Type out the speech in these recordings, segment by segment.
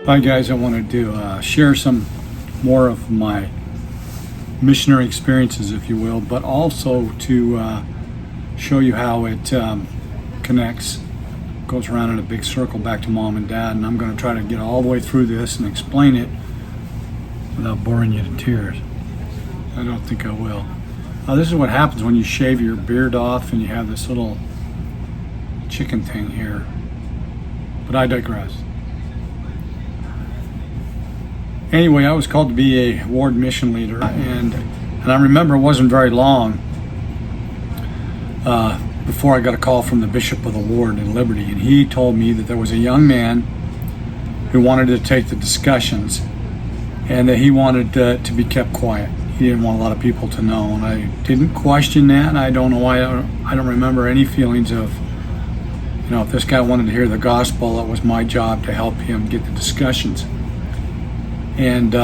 Hi guys, I wanted to share some more of my missionary experiences, if you will, but also to show you how it connects, goes around in a big circle back to mom and dad. And I'm going to try to get all the way through this and explain it without boring you to tears. I don't think I will. This is what happens when you shave your beard off and you have this little chicken thing here. But I digress. Anyway, I was called to be a ward mission leader, and I remember it wasn't very long before I got a call from the bishop of the ward in Liberty, and he told me that there was a young man who wanted to take the discussions, and that he wanted to be kept quiet. He didn't want a lot of people to know, and I didn't question that. I don't know why. I don't remember any feelings of, if this guy wanted to hear the gospel, it was my job to help him get the discussions. And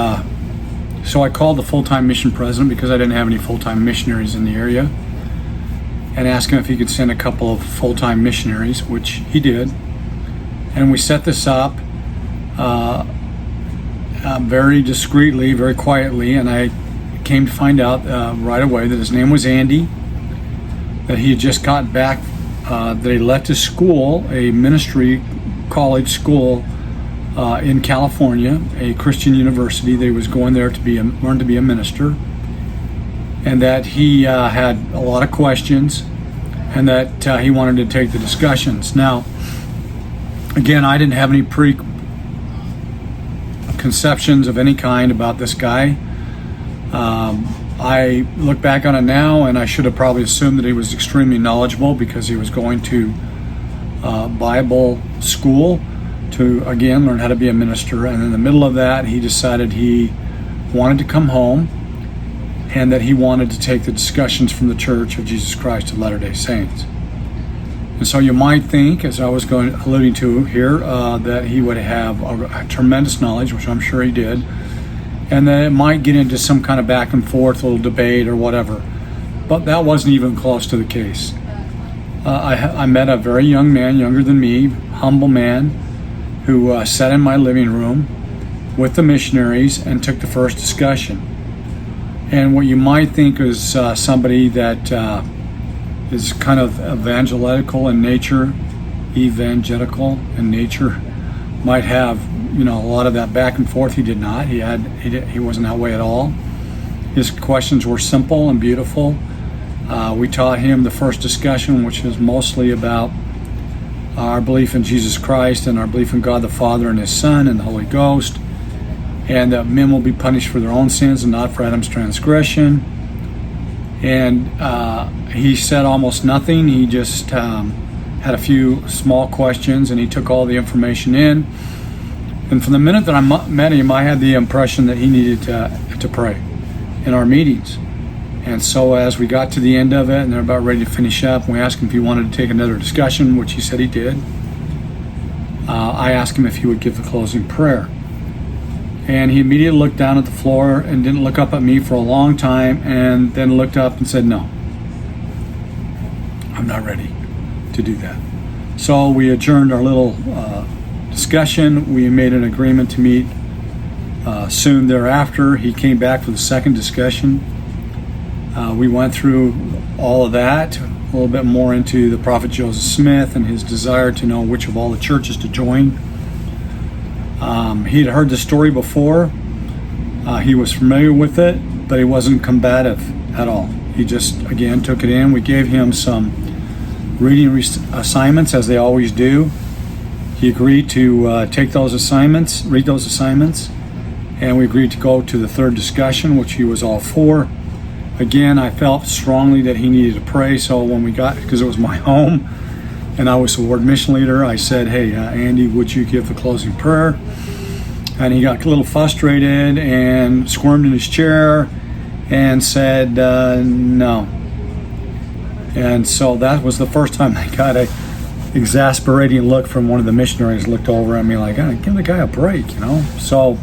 so I called the full-time mission president, because I didn't have any full-time missionaries in the area, and asked him if he could send a couple of full-time missionaries, which he did. And we set this up very discreetly, very quietly, and I came to find out right away that his name was Andy, that he had just got back, that he left his school, a ministry college school, in California, a Christian university. They was going there to learn to be a minister, and that he had a lot of questions, and that he wanted to take the discussions. Now, again, I didn't have any preconceptions of any kind about this guy. I look back on it now, and I should have probably assumed that he was extremely knowledgeable, because he was going to Bible school to, again, learn how to be a minister. And in the middle of that, he decided he wanted to come home, and that he wanted to take the discussions from the Church of Jesus Christ of Latter-day Saints. And so you might think, as I was alluding to here, that he would have a tremendous knowledge, which I'm sure he did, and that it might get into some kind of back and forth, little debate or whatever. But that wasn't even close to the case. I met a very young man, younger than me, humble man, who sat in my living room with the missionaries and took the first discussion. And what you might think is somebody that is kind of evangelical in nature, might have, a lot of that back and forth. He did not. He wasn't that way at all. His questions were simple and beautiful. We taught him the first discussion, which was mostly about our belief in Jesus Christ and our belief in God the Father and His Son and the Holy Ghost, and that men will be punished for their own sins and not for Adam's transgression. And he said almost nothing. He just had a few small questions, and he took all the information in. And from the minute that I met him, I had the impression that he needed to pray in our meetings. And so as we got to the end of it, and they're about ready to finish up, and we asked him if he wanted to take another discussion, which he said he did. I asked him if he would give the closing prayer. And he immediately looked down at the floor and didn't look up at me for a long time, and then looked up and said, "No, I'm not ready to do that." So we adjourned our little discussion. We made an agreement to meet soon thereafter. He came back for the second discussion. We went through all of that, a little bit more into the prophet Joseph Smith and his desire to know which of all the churches to join. He had heard the story before. He was familiar with it, but he wasn't combative at all. He just, again, took it in. We gave him some reading assignments, as they always do. He agreed to take those assignments, read those assignments, and we agreed to go to the third discussion, which he was all for. Again, I felt strongly that he needed to pray, so when we got, because it was my home and I was the ward mission leader, I said, "Hey, Andy, would you give the closing prayer?" And he got a little frustrated and squirmed in his chair and said, "No." And so that was the first time I got a exasperating look from one of the missionaries. Looked over at me like, "Give the guy a break, So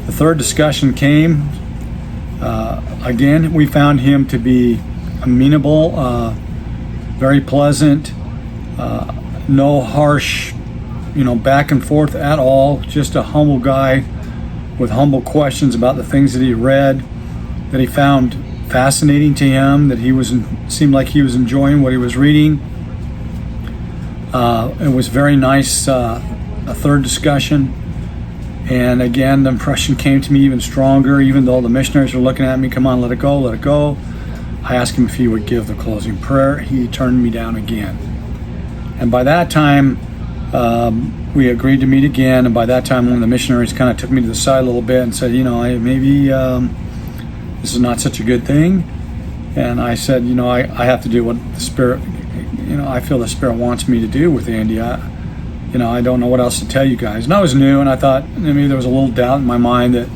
the third discussion came. Again, we found him to be amenable, very pleasant, no harsh back and forth at all. Just a humble guy with humble questions about the things that he read, that he found fascinating to him, that seemed like he was enjoying what he was reading. It was very nice, a third discussion. And again, the impression came to me even stronger, even though the missionaries were looking at me, come on, let it go, let it go. I asked him if he would give the closing prayer. He turned me down again. And by that time, we agreed to meet again. And by that time, one of the missionaries kind of took me to the side a little bit and said, maybe this is not such a good thing. And I said, I have to do what the Spirit, I feel the Spirit wants me to do with Andy. I don't know what else to tell you guys. And I was new, and I thought maybe there was a little doubt in my mind that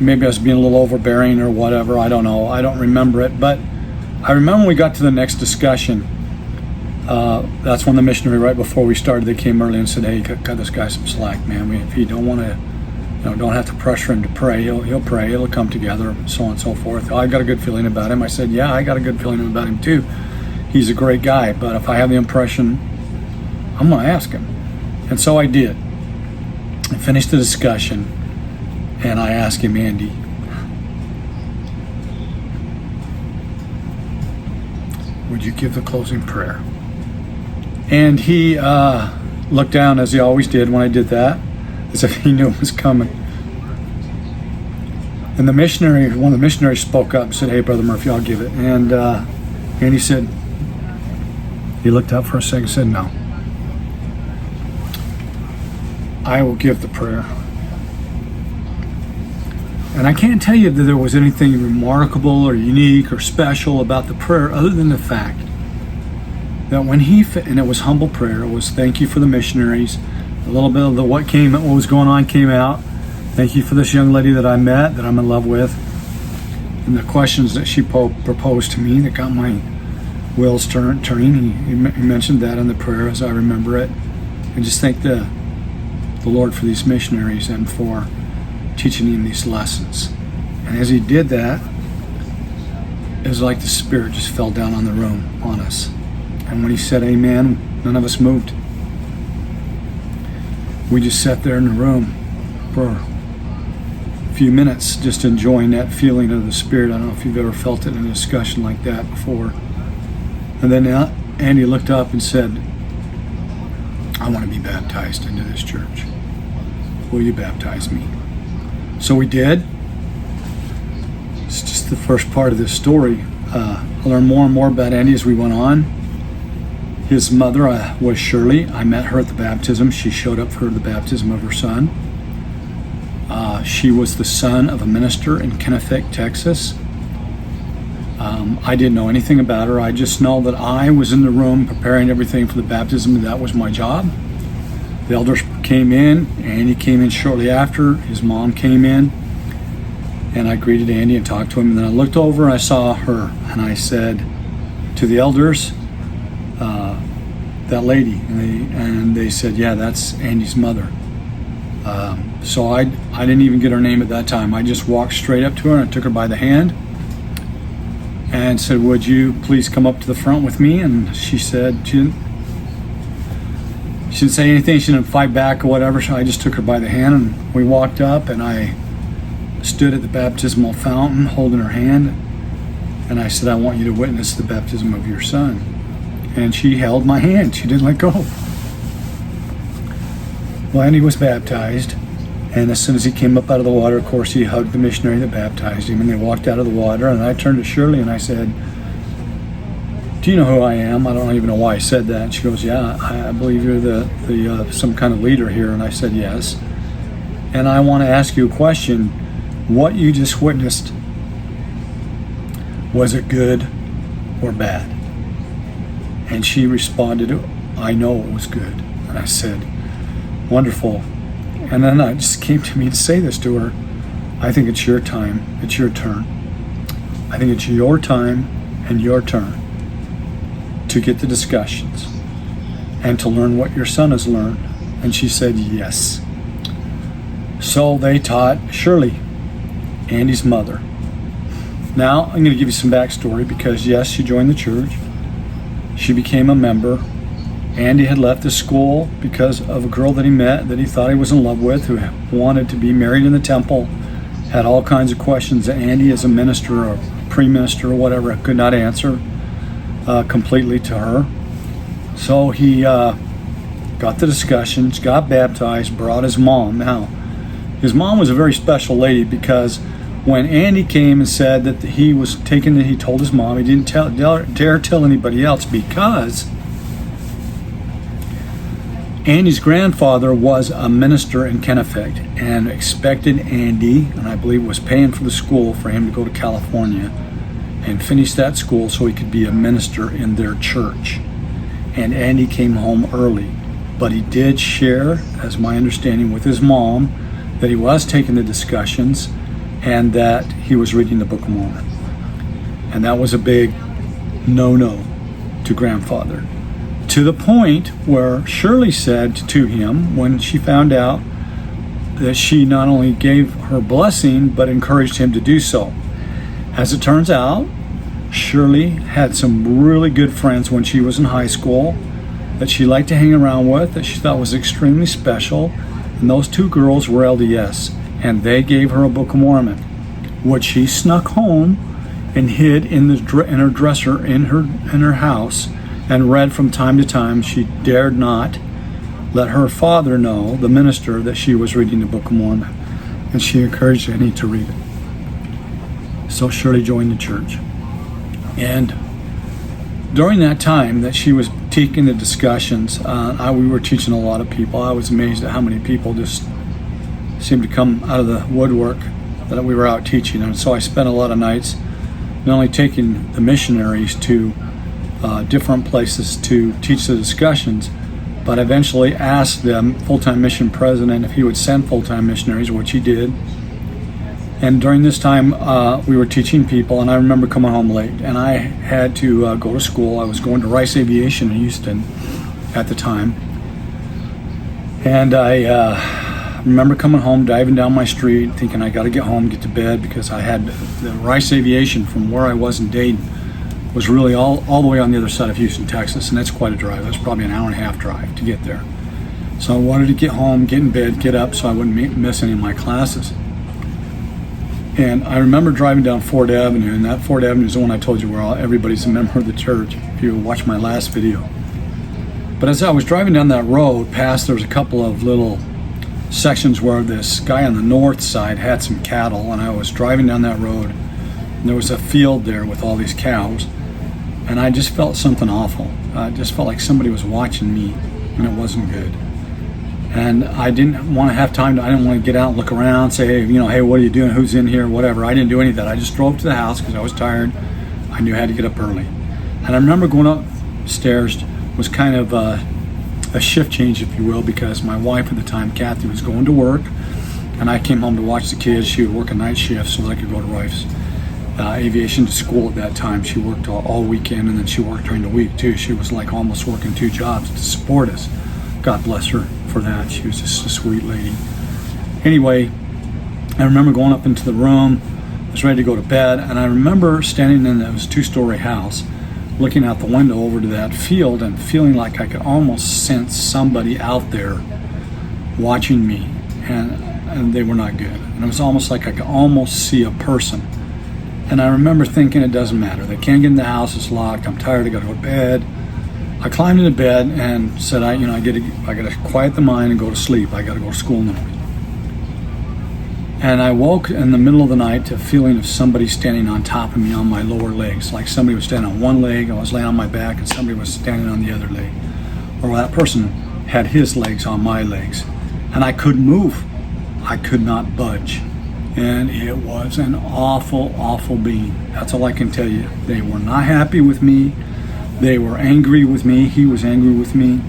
maybe I was being a little overbearing or whatever. I don't know. I don't remember it. But I remember when we got to the next discussion, that's when the missionary, right before we started, they came early and said, hey, cut this guy some slack, man. If you don't want to, don't have to pressure him to pray. He'll pray. It'll come together, so on and so forth. I got a good feeling about him. I said, yeah, I got a good feeling about him too. He's a great guy. But if I have the impression, I'm going to ask him. And so I did. I finished the discussion, and I asked him, Andy, would you give the closing prayer? And he looked down, as he always did when I did that, as if he knew it was coming. And one of the missionaries spoke up and said, hey, Brother Murphy, I'll give it. And he said, he looked up for a second and said, no. I will give the prayer. And I can't tell you that there was anything remarkable or unique or special about the prayer other than the fact that when and it was humble prayer, it was thank you for the missionaries, a little bit of what was going on came out. Thank you for this young lady that I met, that I'm in love with, and the questions that she proposed to me that got my wheels turning. He mentioned that in the prayer as I remember it. And just thank the Lord for these missionaries and for teaching him these lessons. And as he did that, it was like the Spirit just fell down on the room, on us. And when he said amen, none of us moved. We just sat there in the room for a few minutes, just enjoying that feeling of the Spirit. I don't know if you've ever felt it in a discussion like that before. And then Andy looked up and said, I want to be baptized into this church. Will you baptize me? So we did. It's just the first part of this story. I learned more and more about Andy as we went on. His mother was Shirley. I met her at the baptism. She showed up for the baptism of her son. She was the son of a minister in Kennebec, Texas. I didn't know anything about her. I just know that I was in the room preparing everything for the baptism, and that was my job. The elders came in. Andy came in shortly after. His mom came in, and I greeted Andy and talked to him. And then I looked over and I saw her, and I said to the elders, that lady, and they said, yeah, that's Andy's mother. So I didn't even get her name at that time. I just walked straight up to her and I took her by the hand and said, would you please come up to the front with me? And she said, she didn't say anything. She didn't fight back or whatever. So I just took her by the hand and we walked up, and I stood at the baptismal fountain holding her hand. And I said, I want you to witness the baptism of your son. And she held my hand. She didn't let go. Well, Andy was baptized. And as soon as he came up out of the water, of course, he hugged the missionary that baptized him. And they walked out of the water. And I turned to Shirley and I said, do you know who I am? I don't even know why I said that. And she goes, yeah, I believe you're the some kind of leader here. And I said, yes. And I want to ask you a question. What you just witnessed, was it good or bad? And she responded, I know it was good. And I said, wonderful. And then it just came to me to say this to her. I think it's your time. It's your turn. I think it's your time and your turn to get the discussions and to learn what your son has learned. And she said, yes. So they taught Shirley, Andy's mother. Now, I'm going to give you some backstory because, yes, she joined the church. She became a member. Andy had left the school because of a girl that he met that he thought he was in love with, who wanted to be married in the temple, had all kinds of questions that Andy, as a minister or pre-minister or whatever, could not answer completely to her. So he got the discussions, got baptized, brought his mom. Now, his mom was a very special lady, because when Andy came and said that he was taken, he told his mom he didn't dare tell anybody else, because Andy's grandfather was a minister in Kennebec and expected Andy, and I believe was paying for the school for him to go to California and finish that school so he could be a minister in their church. And Andy came home early, but he did share, as my understanding, with his mom that he was taking the discussions and that he was reading the Book of Mormon. And that was a big no-no to grandfather. To the point where Shirley said to him, when she found out, that she not only gave her blessing, but encouraged him to do so. As it turns out, Shirley had some really good friends when she was in high school that she liked to hang around with, that she thought was extremely special, and those two girls were LDS, and they gave her a Book of Mormon, which she snuck home and hid in her dresser in her house, and read from time to time. She dared not let her father know, the minister, that she was reading the Book of Mormon, and she encouraged Andy to read it. So Shirley joined the church. And during that time that she was taking the discussions, we were teaching a lot of people. I was amazed at how many people just seemed to come out of the woodwork that we were out teaching. And so I spent a lot of nights not only taking the missionaries to different places to teach the discussions, but eventually asked them, full-time mission president, if he would send full-time missionaries, which he did. And during this time, we were teaching people, and I remember coming home late, and I had to go to school. I was going to Rice Aviation in Houston at the time. And I remember coming home, diving down my street, thinking I got to get home, get to bed, because I had the Rice Aviation from where I was in Dayton was really all the way on the other side of Houston, Texas, and that's quite a drive. That's probably an hour and a half drive to get there. So I wanted to get home, get in bed, get up so I wouldn't miss any of my classes. And I remember driving down Ford Avenue, and that Ford Avenue is the one I told you where everybody's a member of the church, if you watch my last video. But as I was driving down that road, there was a couple of little sections where this guy on the north side had some cattle, and I was driving down that road, and there was a field there with all these cows. And I just felt something awful. I just felt like somebody was watching me, and it wasn't good. And I didn't want to have time I didn't want to get out and look around, say, hey, what are you doing? Who's in here? Whatever. I didn't do any of that. I just drove to the house because I was tired. I knew I had to get up early. And I remember going upstairs was kind of a shift change, if you will, because my wife at the time, Kathy, was going to work, and I came home to watch the kids. She would work a night shift so that I could go to Rice Aviation to school at that time. She worked all weekend, and then she worked during the week too. She was like almost working 2 jobs to support us. God bless her for that. She was just a sweet lady. Anyway, I remember going up into the room. I was ready to go to bed, and I remember standing in it was a 2-story house, looking out the window over to that field and feeling like I could almost sense somebody out there watching me, and they were not good. And it was almost like I could almost see a person. And I remember thinking, it doesn't matter. They can't get in the house. It's locked. I'm tired. I got to go to bed. I climbed into bed and said, I got to quiet the mind and go to sleep. I got to go to school in the morning. And I woke in the middle of the night to a feeling of somebody standing on top of me on my lower legs. Like somebody was standing on one leg, I was laying on my back, and somebody was standing on the other leg. Or that person had his legs on my legs. And I couldn't move. I could not budge. And it was an awful, awful being. That's all I can tell you. They were not happy with me. They were angry with me. He was angry with me.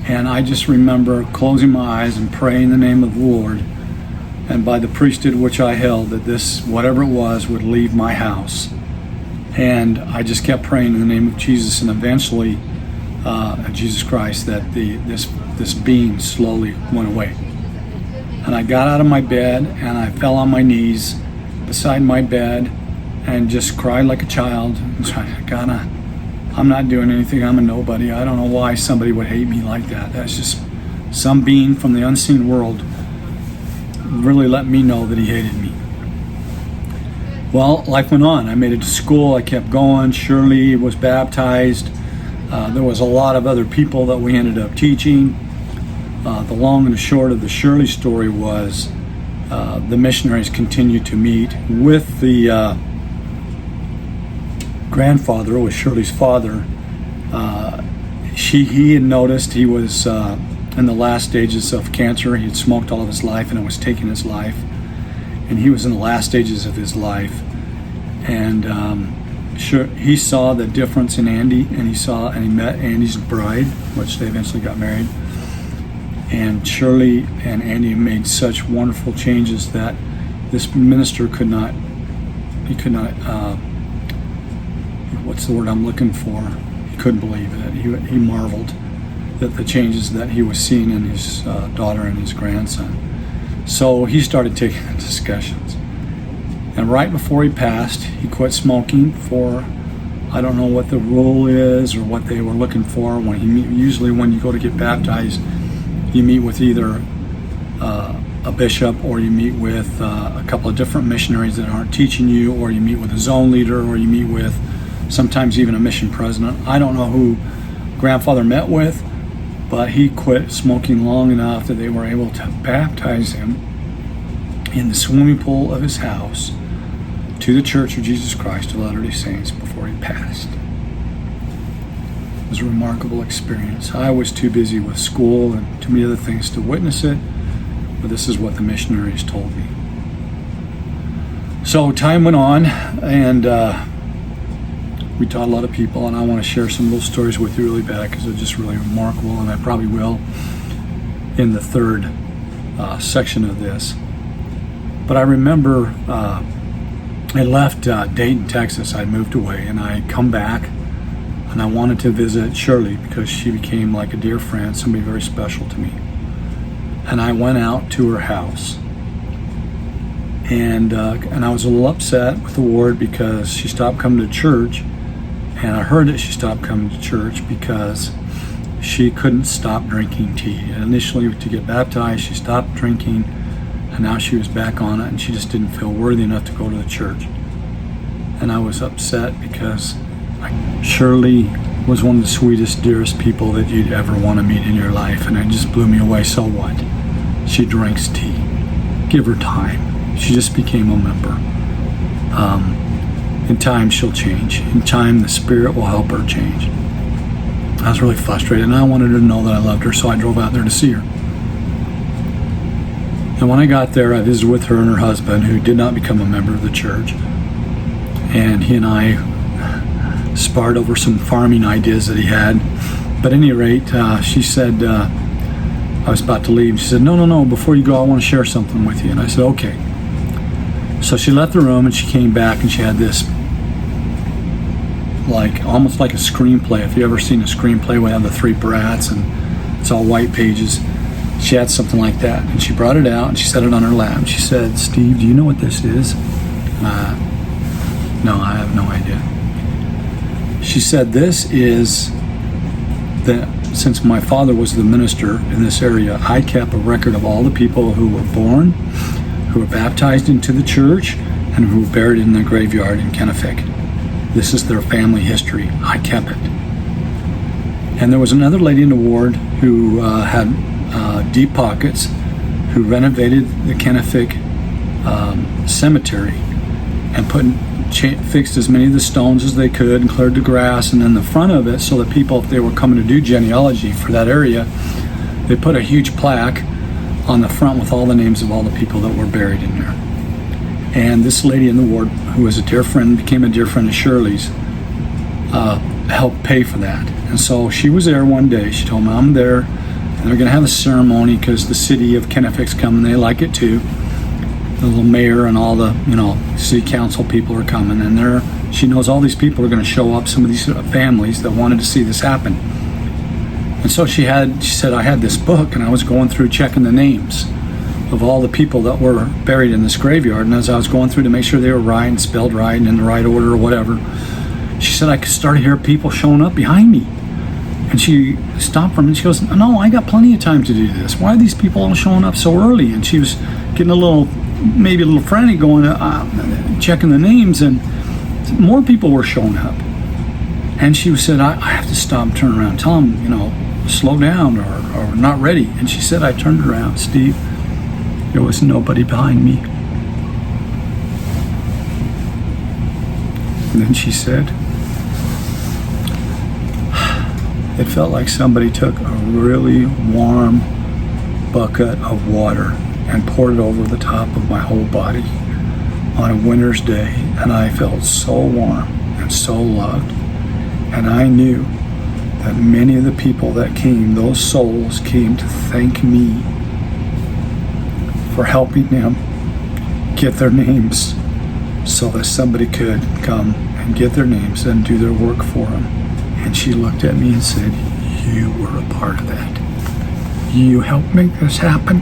And I just remember closing my eyes and praying in the name of the Lord, and by the priesthood which I held, that this, whatever it was, would leave my house. And I just kept praying in the name of Jesus, and eventually, Jesus Christ, that this being slowly went away. And I got out of my bed, and I fell on my knees beside my bed and just cried like a child. And I I'm not doing anything. I'm a nobody. I don't know why somebody would hate me like that. That's just some being from the unseen world really let me know that he hated me. Well, life went on. I made it to school. I kept going. Shirley was baptized. There was a lot of other people that we ended up teaching. The long and the short of the Shirley story was the missionaries continued to meet with the grandfather, was Shirley's father. He had noticed he was in the last stages of cancer. He had smoked all of his life and it was taking his life. And he was in the last stages of his life. And he saw the difference in Andy, and he met Andy's bride, which they eventually got married. And Shirley and Andy made such wonderful changes that this minister could not, what's the word I'm looking for? He couldn't believe it. He marveled at the changes that he was seeing in his daughter and his grandson. So he started taking the discussions. And right before he passed, he quit smoking for, I don't know what the rule is or what they were looking for. Usually when you go to get baptized, you meet with either a bishop, or you meet with a couple of different missionaries that aren't teaching you, or you meet with a zone leader, or you meet with sometimes even a mission president. I don't know who grandfather met with, but he quit smoking long enough that they were able to baptize him in the swimming pool of his house to the Church of Jesus Christ of Latter-day Saints before he passed. It was a remarkable experience. I was too busy with school and too many other things to witness it, but this is what the missionaries told me. So time went on, and we taught a lot of people, and I want to share some of those stories with you really bad because they're just really remarkable, and I probably will in the third section of this. But I remember I left Dayton, Texas. I'd moved away, and I'd come back, and I wanted to visit Shirley because she became like a dear friend, somebody very special to me. And I went out to her house, and I was a little upset with the ward because she stopped coming to church, and I heard that she stopped coming to church because she couldn't stop drinking tea. And initially, to get baptized, she stopped drinking, and now she was back on it, and she just didn't feel worthy enough to go to the church. And I was upset because Shirley was one of the sweetest, dearest people that you'd ever want to meet in your life, and it just blew me away. So what? She drinks tea. Give her time. She just became a member. In time, she'll change. In time, the Spirit will help her change. I was really frustrated, and I wanted her to know that I loved her, so I drove out there to see her. And when I got there, I visited with her and her husband, who did not become a member of the church. And he and I sparred over some farming ideas that he had. But at any rate, she said, I was about to leave. She said, no, before you go, I want to share something with you. And I said, okay. So she left the room, and she came back, and she had this, almost like a screenplay. If you ever seen a screenplay, we have the three brats, and it's all white pages. She had something like that, and she brought it out, and she set it on her lap. She said, Steve, do you know what this is? No, I have no idea. She said, this is since my father was the minister in this area, I kept a record of all the people who were born, who were baptized into the church, and who were buried in the graveyard in Kenefick. This is their family history. I kept it. And there was another lady in the ward who had deep pockets, who renovated the Kenefick cemetery and fixed as many of the stones as they could and cleared the grass, and then the front of it, so that people, if they were coming to do genealogy for that area, they put a huge plaque on the front with all the names of all the people that were buried in there. And this lady in the ward, who was a dear friend, became a dear friend of Shirley's, helped pay for that. And so she was there one day. She told me, I'm there, and they're going to have a ceremony because the city of Kenefick's coming. They like it too. The little mayor and all the, city council people are coming, and she knows all these people are going to show up, some of these families that wanted to see this happen. And so she said, I had this book, and I was going through checking the names of all the people that were buried in this graveyard, and as I was going through to make sure they were right and spelled right and in the right order or whatever, She said, I started to hear people showing up behind me. And she stopped for a minute. She goes, no, I got plenty of time to do this. Why are these people all showing up so early? And she was getting maybe a little frantic, going, checking the names, and more people were showing up. And she said, I have to stop and turn around, tell them, slow down or not ready. And she said, I turned around, Steve, there was nobody behind me. And then she said, it felt like somebody took a really warm bucket of water and poured it over the top of my whole body on a winter's day, and I felt so warm and so loved. And I knew that many of the people that came, those souls came to thank me for helping them get their names so that somebody could come and get their names and do their work for them. And she looked at me and said, you were a part of that. You helped make this happen.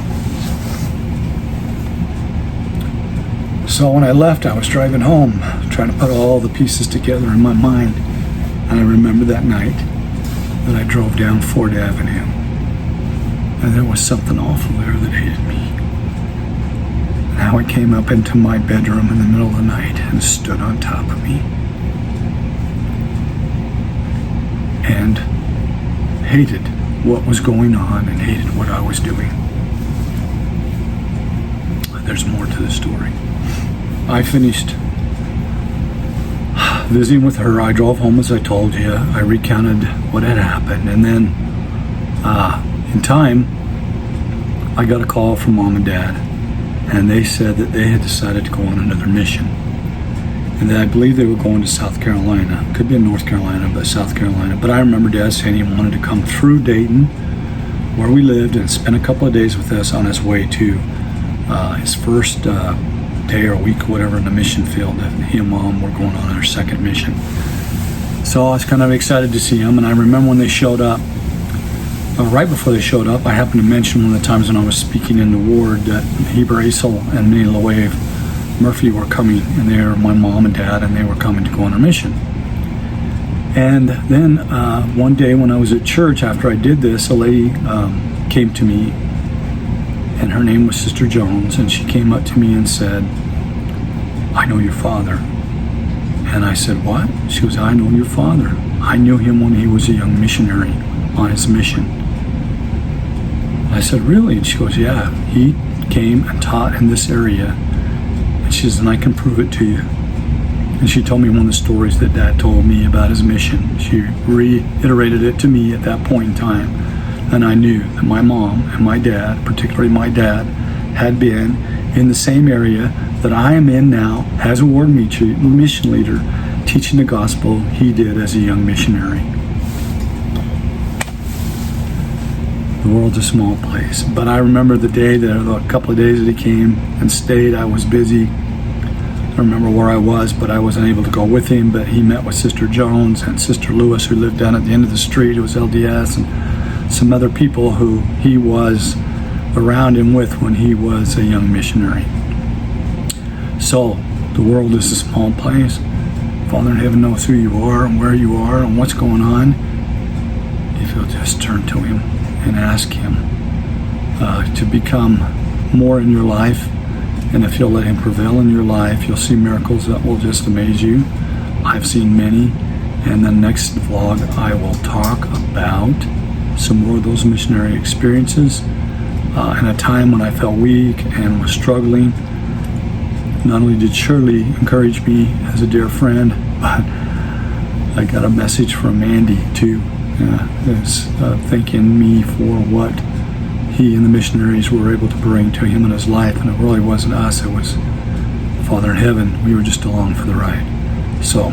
So when I left, I was driving home, trying to put all the pieces together in my mind. And I remember that night that I drove down Ford Avenue. And there was something awful there that hated me. And how it came up into my bedroom in the middle of the night and stood on top of me. And hated what was going on and hated what I was doing. There's more to the story. I finished visiting with her. I drove home, as I told you. I recounted what had happened. And then in time, I got a call from Mom and Dad. And they said that they had decided to go on another mission. And that I believe they were going to South Carolina. Could be in North Carolina, but South Carolina. But I remember Dad saying he wanted to come through Dayton, where we lived, and spend a couple of days with us on his way to his first day or week, whatever, in the mission field. That he and Mom were going on our second mission. So I was kind of excited to see him. And I remember when they showed up, right before they showed up, I happened to mention one of the times when I was speaking in the ward that Heber Asel and Minnie LaWave Murphy were coming, and they were my mom and dad, and they were coming to go on a mission. And then one day when I was at church, after I did this, a lady came to me, and her name was Sister Jones, and she came up to me and said, I know your father. And I said, what? She goes, I know your father. I knew him when he was a young missionary on his mission. I said, really? And she goes, yeah, he came and taught in this area. And she says, and I can prove it to you. And she told me one of the stories that Dad told me about his mission. She reiterated it to me at that point in time. And I knew that my mom and my dad, particularly my dad, had been in the same area that I am in now as a ward mission leader, teaching the gospel he did as a young missionary. The world's a small place. But I remember the day, a couple of days that he came and stayed, I was busy. I don't remember where I was, but I wasn't able to go with him. But he met with Sister Jones and Sister Lewis, who lived down at the end of the street. It was LDS, and some other people who he was around him with when he was a young missionary. So, the world is a small place. Father in heaven knows who you are and where you are and what's going on. If you'll just turn to him and ask him to become more in your life, and if you'll let him prevail in your life, you'll see miracles that will just amaze you. I've seen many, and the next vlog I will talk about some more of those missionary experiences in a time when I felt weak and was struggling. Not only did Shirley encourage me as a dear friend, but I got a message from Andy too, thanking me for what he and the missionaries were able to bring to him in his life. And it really wasn't us, it was Father in heaven. We were just along for the ride. So,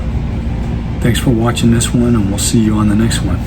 thanks for watching this one, and we'll see you on the next one.